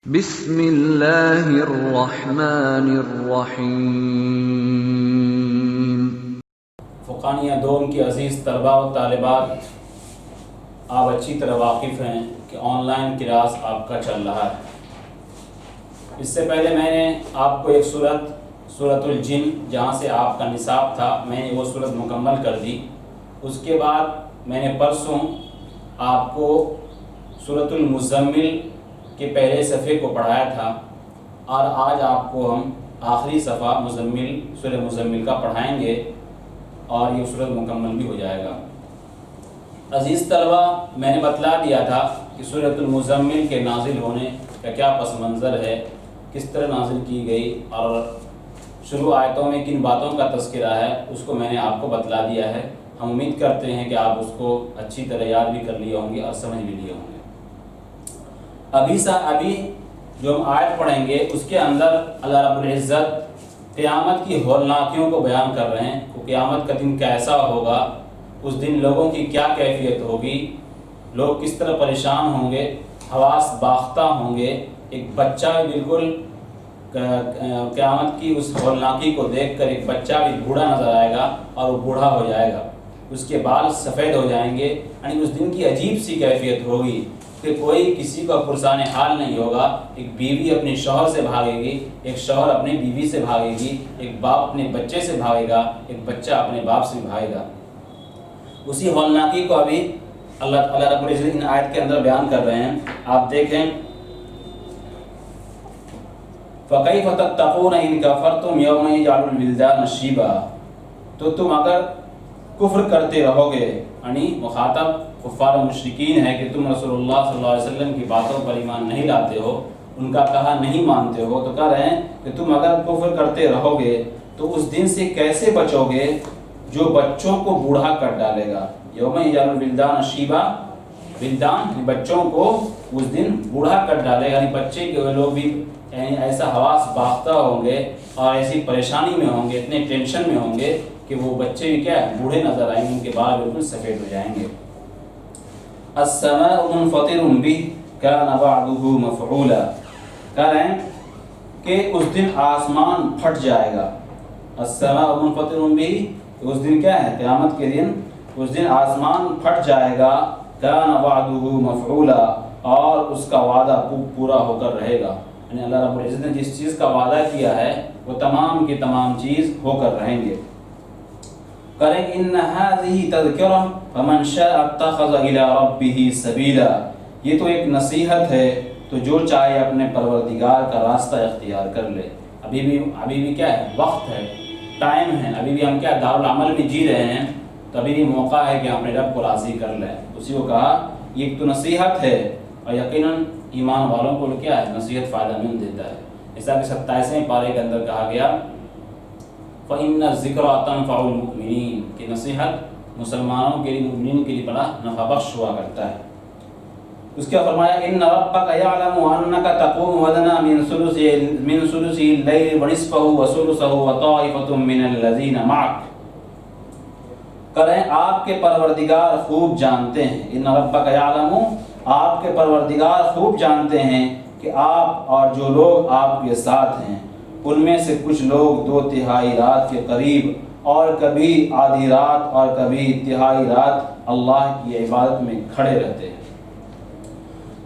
بسم اللہ الرحمن الرحیم۔ فقانیہ دوم کی عزیز طلباء و طالبات، آپ اچھی طرح واقف ہیں کہ آن لائن کلاس آپ کا چل رہا ہے۔ اس سے پہلے میں نے آپ کو ایک سورۃ الجن، جہاں سے آپ کا نصاب تھا، میں نے وہ سورت مکمل کر دی۔ اس کے بعد میں نے پرسوں آپ کو سورۃ المزمل کے پہلے صفحے کو پڑھایا تھا، اور آج آپ کو ہم آخری صفحہ سورہ مزمل کا پڑھائیں گے، اور یہ سورت مکمل بھی ہو جائے گا۔ عزیز طلبہ، میں نے بتلا دیا تھا کہ سورۃ المزمل کے نازل ہونے کا کیا پس منظر ہے، کس طرح نازل کی گئی، اور شروع آیتوں میں کن باتوں کا تذکرہ ہے، اس کو میں نے آپ کو بتلا دیا ہے۔ ہم امید کرتے ہیں کہ آپ اس کو اچھی طرح یاد بھی کر لیے ہوں گے اور سمجھ بھی لیے ہوں گے۔ ابھی جو ہم آیت پڑھیں گے، اس کے اندر اللہ رب العزت قیامت کی ہولناکیوں کو بیان کر رہے ہیں کہ قیامت کا دن کیسا ہوگا، اس دن لوگوں کی کیا کیفیت ہوگی، لوگ کس طرح پریشان ہوں گے، حواس باختہ ہوں گے۔ ایک بچہ بالکل قیامت کی اس ہولناکی کو دیکھ کر ایک بچہ بھی بوڑھا نظر آئے گا، اور وہ بوڑھا ہو جائے گا، اس کے بال سفید ہو جائیں گے۔ یعنی اس دن کی عجیب سی کیفیت ہوگی کہ کوئی کسی کو پرسان حال نہیں ہوگا۔ ایک بیوی اپنے شوہر سے بھاگے گی، ایک شوہر اپنی بیوی سے بھاگے گی، ایک باپ اپنے بچے سے بھاگے گا، ایک بچہ اپنے باپ سے بھاگے گا۔ اسی ہولناکی کو ابھی اللہ رب العزت ان آیت کے اندر بیان کر رہے ہیں۔ آپ دیکھیں، فَكَيْفَ تَتَّقُونَ إِن كَفَرْتُمْ يَوْمَ يَجْعَلُ الْوِلْدَانَ شِيبًا۔ تو تم اگر کفر کرتے رہو گے، یعنی مخاطب کفار و مشرکین ہے کہ تم رسول اللہ صلی اللہ علیہ وسلم کی باتوں پر ایمان نہیں لاتے ہو، ان کا کہا نہیں مانتے ہو، تو کہہ رہے ہیں کہ تم اگر کفر کرتے رہو گے تو اس دن سے کیسے بچو گے جو بچوں کو بوڑھا کر ڈالے گا۔ یوم یجعل الولدان شیبا، ولدان بچوں کو اس دن بوڑھا کر ڈالے گا، یعنی بچے کے لوگ بھی یعنی ایسا حواس باختہ ہوں گے اور ایسی پریشانی میں ہوں گے، اتنے ٹینشن میں ہوں گے کہ وہ بچے بھی کیا بوڑھے نظر آئیں گے، ان کے بال بالکل سفید ہو جائیں گے۔ السماء منفطر به كان وعده مفعولا، کہہ رہے ہیں کہ اس دن آسمان پھٹ جائے گا۔ السماء منفطر به، اس دن کیا ہے؟ قیامت کے دن اس دن آسمان پھٹ جائے گا۔ كان وعده مفعولا، اور اس کا وعدہ پورا ہو کر رہے گا۔ یعنی اللہ رب العزت نے جس چیز کا وعدہ کیا ہے وہ تمام کی تمام چیز ہو کر رہیں گے۔ کریں ان هذه تذکرہ فمن شاء اتخذ الى ربه سبیلا، یہ تو ایک نصیحت ہے، تو جو چاہے اپنے پروردگار کا راستہ اختیار کر لے۔ ابھی بھی کیا ہے؟ وقت ہے، ٹائم ہے، ابھی بھی ہم کیا دارالعمل میں جی رہے ہیں، تو ابھی بھی موقع ہے کہ ہم اپنے رب کو راضی کر لیں۔ اسی کو کہا یہ ایک تو نصیحت ہے، اور یقیناً ایمان والوں کو کیا ہے؟ نصیحت فائدہ مند دیتا ہے۔ جیسا کہ 27ویں پارے کے اندر کہا گیا فَإِنَّ الذِّكْرَىٰ تَنفَعُ الْمُؤْمِنِينَ، کہ نصیحت مسلمانوں کے لیے، مومنین کے لیے بڑا نفع بخش ہوا کرتا ہے۔ اس کے فرمایا إِنَّ رَبَّكَ يَعْلَمُ أَنَّكَ تَقُومُ أَدْنَىٰ مِنْ ثُلُثِي اللَّيْلِ وَنِصْفَهُ وَثُلُثَهُ وَطَائِفَةٌ مِّنَ الَّذِينَ مَعَكَ، کریں آپ کے پروردگار خوب جانتے ہیں، إِنَّ رَبَّكَ يَعْلَمُ، آپ کے پروردگار خوب جانتے ہیں کہ آپ اور جو لوگ آپ کے ساتھ ہیں، ان میں سے کچھ لوگ 2/3 رات کے قریب، اور کبھی آدھی رات اور کبھی تہائی رات اللہ کی عبادت میں کھڑے رہتے ہیں۔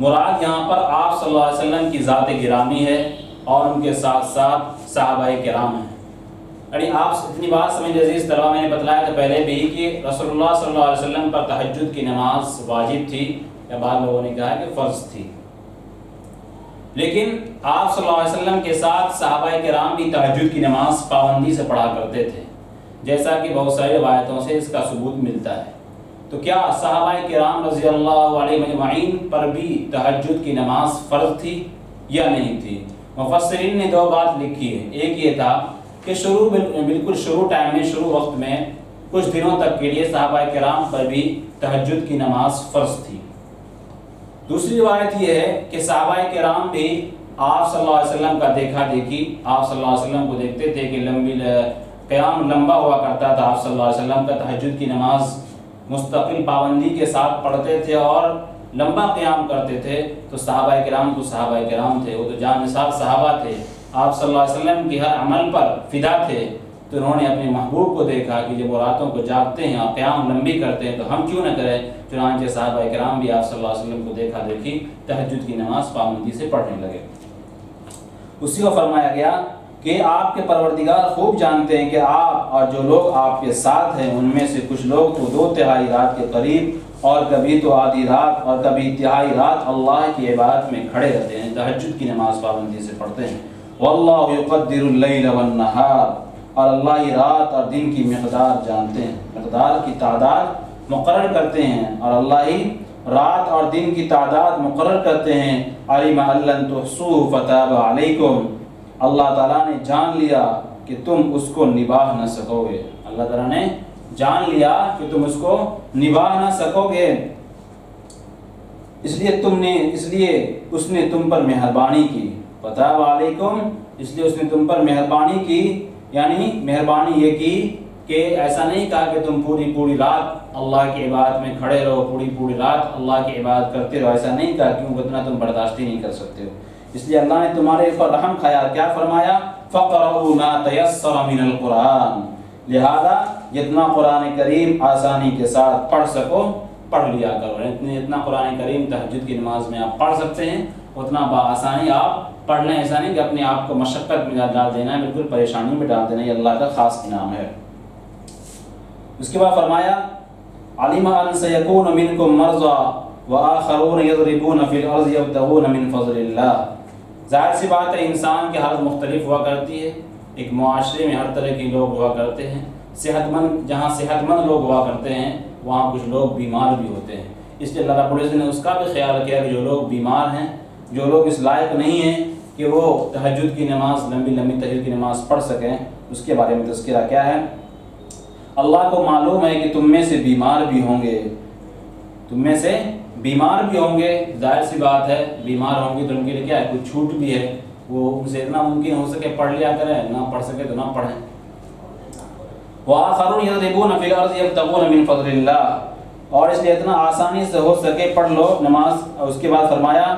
مراد یہاں پر آپ صلی اللہ علیہ وسلم کی ذات گرامی ہے، اور ان کے ساتھ ساتھ صحابہ کرام ہیں۔ یعنی آپ اتنی بات سمجھ عزیز طلبہ، میں نے بتلایا تھا پہلے بھی کہ رسول اللہ صلی اللہ علیہ وسلم پر تہجد کی نماز واجب تھی، یا بعض لوگوں نے کہا کہ فرض تھی، لیکن آپ صلی اللہ علیہ وسلم کے ساتھ صحابہ کرام بھی تہجد کی نماز پابندی سے پڑھا کرتے تھے، جیسا کہ بہت ساری روایتوں سے اس کا ثبوت ملتا ہے۔ تو کیا صحابہ کرام رضی اللہ علیہ مجمعین پر بھی تہجد کی نماز فرض تھی یا نہیں تھی؟ مفسرین نے 2 بات لکھی ہے۔ ایک یہ تھا کہ بالکل شروع ٹائم میں، شروع وقت میں کچھ دنوں تک کے لیے صحابہ کرام پر بھی تہجد کی نماز فرض تھی۔ دوسری روایت یہ ہے کہ صحابہ کرام بھی آپ صلی اللہ علیہ وسلم کا دیکھا دیکھی، آپ صلی اللہ علیہ وسلم کو دیکھتے تھے کہ قیام لمبا ہوا کرتا تھا، آپ صلی اللہ علیہ وسلم کا تہجد کی نماز مستقل پابندی کے ساتھ پڑھتے تھے، اور لمبا قیام کرتے تھے تو صحابہ کرام تو صحابہ کرام تھے، وہ تو جان نثار صحابہ تھے، آپ صلی اللہ علیہ وسلم کی ہر عمل پر فدا تھے، تو انہوں نے اپنے محبوب کو دیکھا کہ جب وہ راتوں کو جاگتے ہیں اور قیام لمبی کرتے ہیں تو ہم کیوں نہ کریں، چنانچہ صحابہ کرام بھی آپ صلی اللہ علیہ وسلم کو دیکھا دیکھی تہجد کی نماز پابندی سے پڑھنے لگے۔ اسی کو فرمایا گیا کہ آپ کے پروردگار خوب جانتے ہیں کہ آپ اور جو لوگ آپ کے ساتھ ہیں ان میں سے کچھ لوگ تو 2/3 رات کے قریب اور کبھی تو آدھی رات اور کبھی تہائی رات اللہ کی عبادت میں کھڑے رہتے ہیں، تہجد کی نماز پابندی سے پڑھتے ہیں۔ واللہ یقدر اللیل والنہار، اور اللہ ہی رات اور دن کی مقدار جانتے ہیں، مقدار کی تعداد مقرر کرتے ہیں، اور اللہ ہی رات اور دن کی تعداد مقرر کرتے ہیں۔ علم ان لن تحصوه فتاب علیکم، اللہ تعالیٰ نے جان لیا کہ تم اس کو نباہ نہ سکو گے، اللہ تعالیٰ نے جان لیا کہ تم اس کو نباہ نہ سکو گے، اس لیے اس نے تم پر مہربانی کی، فتاب علیکم، اس لیے اس نے تم پر مہربانی کی، یعنی مہربانی یہ کی کہ ایسا نہیں کہا کہ تم پوری رات اللہ کی عبادت میں کھڑے رہو، پوری رات اللہ کی عبادت کرتے رہو، ایسا نہیں کہا، کیوں اتنا تم برداشت ہی نہیں کر سکتے ہو، اس لیے اللہ نے تمہارے اوپر رحم کھایا، کیا فرمایا؟ فَقْرَؤُوا مَا تَيَسَّرَ مِنَ الْقُرْآنِ، لہذا جتنا قرآن کریم آسانی کے ساتھ پڑھ سکو پڑھ لیا کرو، اتنا قرآن کریم تہجد کی نماز میں آپ پڑھ سکتے ہیں اتنا بآسانی آپ پڑھ لیں، ایسا نہیں کہ اپنے آپ کو مشقت میں ڈال دینا ہے، بالکل پریشانی میں ڈال دینا، یہ اللہ کا خاص انعام ہے۔ اس کے بعد فرمایا علم ان سیکون منکم مرضی وآخرون یضربون فی الارض یبتغون من فضل اللہ، ظاہر سی بات ہے انسان کی حالت مختلف ہوا کرتی ہے، ایک معاشرے میں ہر طرح کے لوگ ہوا کرتے ہیں، جہاں صحت مند لوگ ہوا کرتے ہیں وہاں کچھ لوگ بیمار بھی ہوتے ہیں، اس لیے اللہ رب العزت نے اس کا بھی خیال کیا کہ جو لوگ بیمار ہیں، جو لوگ اس لائق نہیں ہیں کہ وہ تہجد کی نماز لمبی تہجد کی نماز پڑھ سکیں، اس کے بارے میں تذکرہ کیا ہے؟ اللہ کو معلوم ہے کہ تم میں سے بیمار بھی ہوں گے، ظاہر سی بات ہے بیمار ہوں گے تو ان کے لیے کیا ہے، کچھ چھوٹ بھی ہے، وہ ان سے اتنا ممکن ہو سکے پڑھ لیا کریں، نہ پڑھ سکے تو نہ پڑھیں۔ وآخرون یضربون فی الارض یبتغون من فضل اللہ، اور اس لیے اتنا آسانی سے ہو سکے پڑھ لو نماز۔ اس کے بعد فرمایا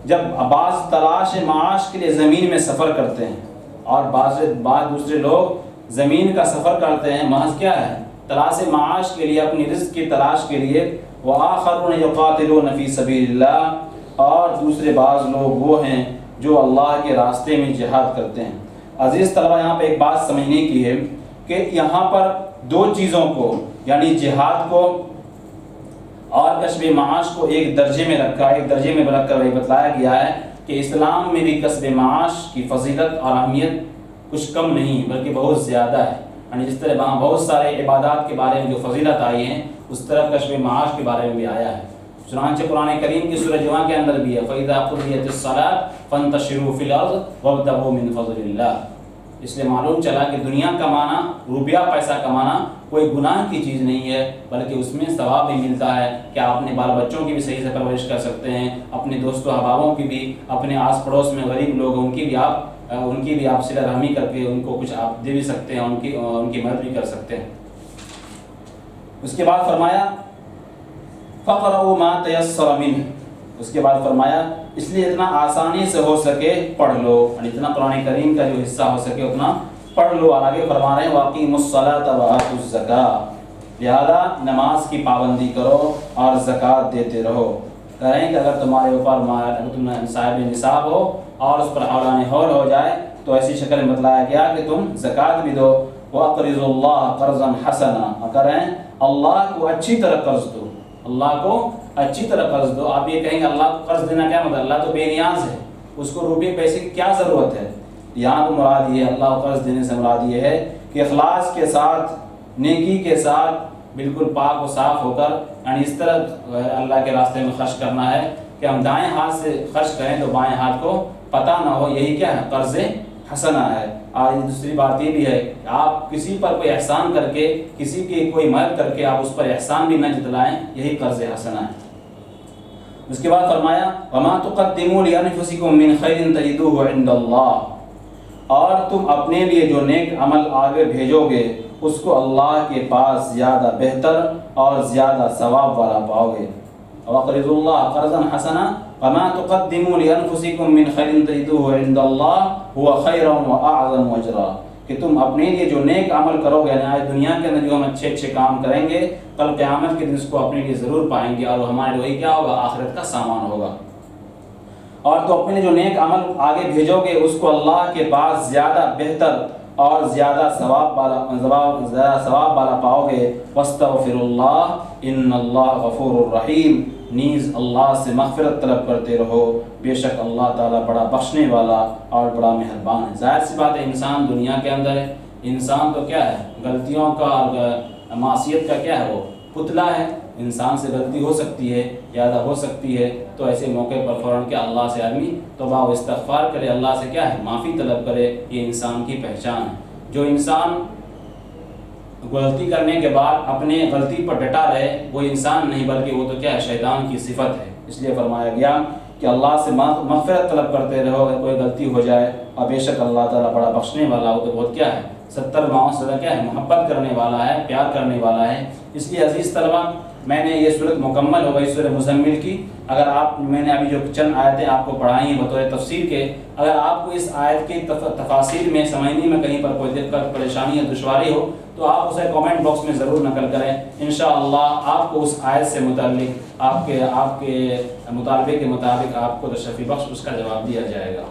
جب بعض تلاش معاش کے لیے زمین میں سفر کرتے ہیں اور بعض دوسرے لوگ زمین کا سفر کرتے ہیں، محض کیا ہے، تلاش معاش کے لیے، اپنی رزق کی تلاش کے لیے، وآخرون یقاتلون فی سبیل اللہ، اور دوسرے بعض لوگ وہ ہیں جو اللہ کے راستے میں جہاد کرتے ہیں۔ عزیز طلبہ، یہاں پہ ایک بات سمجھنے کی ہے کہ یہاں پر دو چیزوں کو، یعنی جہاد کو اور کسب معاش کو ایک درجے میں رکھ کر یہ بتلایا گیا ہے کہ اسلام میں بھی کسب معاش کی فضیلت اور اہمیت کچھ کم نہیں بلکہ بہت زیادہ ہے، یعنی جس طرح وہاں بہت سارے عبادات کے بارے میں جو فضیلت آئی ہیں اس طرح کسب معاش کے بارے میں بھی آیا ہے۔ چنانچہ قرآن کریم کی سورہ جمعہ کے اندر بھی ہے فَإِذَا قُضِيَتِ الصَّلَاةُ فَانتَشِرُوا فِي الْأَرْضِ وَابْتَغُوا مِن فَضْلِ اللَّهِ، اس لیے معلوم چلا کہ دنیا کمانا، روپیہ پیسہ کمانا کوئی گناہ کی چیز نہیں ہے، بلکہ اس میں ثواب بھی ملتا ہے کہ آپ اپنے بال بچوں کی بھی صحیح سے پرورش کر سکتے ہیں، اپنے دوست و احبابوں کی بھی، اپنے آس پڑوس میں غریب لوگ ان کی بھی آپ صلہ رحمی کر کے ان کو کچھ آپ دے بھی سکتے ہیں، ان کی مدد بھی کر سکتے ہیں۔ اس کے بعد فرمایا فَقْرَؤُوا مَا تَيَسَّرَ مِنْهُ، اس کے بعد فرمایا اس لیے اتنا آسانی سے ہو سکے پڑھ لو، یعنی اتنا قرآن کریم کا جو حصہ ہو سکے اتنا پڑھ لو۔ اور آگے فرما رہے ہیں وَأَقِیمُوا الصَّلَاةَ وَآتُوا الزَّکَاۃَ، لہذا نماز کی پابندی کرو اور زکوٰۃ دیتے رہو۔ کہیں کہ اگر تمہارے اوپر تم صاحب نصاب ہو اور اس پر حولان حول ہو جائے تو ایسی شکل میں بتلایا گیا کہ تم زکوٰۃ بھی دو۔ وَأَقْرِضُوا اللَّهَ قَرْضًا حَسَنًا، کریں اللہ کو اچھی طرح قرض دو، اللہ کو اچھی طرح قرض دو۔ آپ یہ کہیں گے اللہ کو قرض دینا کیا مطلب، اللہ تو بے نیاز ہے، اس کو روپے پیسے کی کیا ضرورت ہے؟ یہاں تو مراد یہ ہے، اللہ کو قرض دینے سے مراد یہ ہے کہ اخلاص کے ساتھ، نیکی کے ساتھ، بالکل پاک و صاف ہو کر، یعنی اس طرح اللہ کے راستے میں خرچ کرنا ہے کہ ہم دائیں ہاتھ سے خرچ کریں تو بائیں ہاتھ کو پتہ نہ ہو، یہی کیا ہے، قرض حسنہ ہے۔ اور دوسری بات یہ بھی ہے کہ آپ کسی پر کوئی احسان کر کے، کسی کی کوئی مدد کر کے آپ اس پر احسان بھی نہ جتلائیں، یہی قرض حسنہ ہے۔ اس کے بعد فرمایا وَمَا تُقَدِّمُوا لِأَنفُسِكُم مِّن خَيْرٍ تَجِدُوهُ عِندَ اللَّهِ، اور تم اپنے لیے جو نیک عمل آگے بھیجو گے اس کو اللہ کے پاس زیادہ بہتر اور زیادہ ثواب والا پاؤ گے۔ وَقْرِضُوا اللَّهَ قَرْضًا حَسَنًا وَمَا تُقَدِّمُوا لِأَنفُسِكُم مِّن خَيْرٍ تَجِدُوهُ عِندَ اللَّهِ هُوَ خَيْرًا وَأَعْظَمُ أَجْرًا، کہ تم اپنے لیے جو نیک عمل کرو گے، یعنی آج دنیا کے اندر جو ہم اچھے اچھے کام کریں گے، کل قیامت کے دن اس کو اپنے لیے ضرور پائیں گے، اور ہمارے لیے کیا ہوگا؟ آخرت کا سامان ہوگا۔ اور تو اپنے جو نیک عمل آگے بھیجو گے اس کو اللہ کے پاس زیادہ بہتر اور زیادہ ثواب والا پاؤ گے۔ وَاسْتَغْفِرُوا اللَّهَ إِنَّ اللَّهَ غَفُورٌ رَحِيمٌ، نیز اللہ سے مغفرت طلب کرتے رہو، بے شک اللہ تعالیٰ بڑا بخشنے والا اور بڑا مہربان ہے۔ ظاہر سی بات ہے، انسان دنیا کے اندر ہے، انسان تو کیا ہے؟ غلطیوں کا اور معصیت کا کیا ہے؟ وہ پتلا ہے۔ انسان سے غلطی ہو سکتی ہے، زیادہ ہو سکتی ہے، تو ایسے موقع پر فوراً کیا اللہ سے آدمی توبہ و استغفار کرے، اللہ سے کیا ہے؟ معافی طلب کرے۔ یہ انسان کی پہچان ہے۔ جو انسان غلطی کرنے کے بعد اپنے غلطی پر ڈٹا رہے وہ انسان نہیں، بلکہ وہ تو کیا ہے؟ شیطان کی صفت ہے۔ اس لیے فرمایا گیا کہ اللہ سے مغفرت طلب کرتے رہو اگر کوئی غلطی ہو جائے، اور بے شک اللہ تعالیٰ بڑا بخشنے والا، وہ تو بہت کیا ہے؟ 70 ماؤں سے کیا ہے؟ محبت کرنے والا ہے، پیار کرنے والا ہے۔ اس لیے عزیز طلبہ، میں نے یہ صورت مکمل ہو گئی سورہ مزمل کی۔ اگر آپ، میں نے ابھی جو چند آیتیں آپ کو پڑھائی ہیں بطور تفسیر کے، اگر آپ کو اس آیت کے تفاسیر میں سمجھنے میں کہیں پر کوئی دقت، پریشانی یا دشواری ہو تو آپ اسے کامنٹ باکس میں ضرور نقل کریں۔ انشاءاللہ آپ کو اس آیت سے متعلق آپ کے مطالبے کے مطابق آپ کو تشریفی بخش اس کا جواب دیا جائے گا۔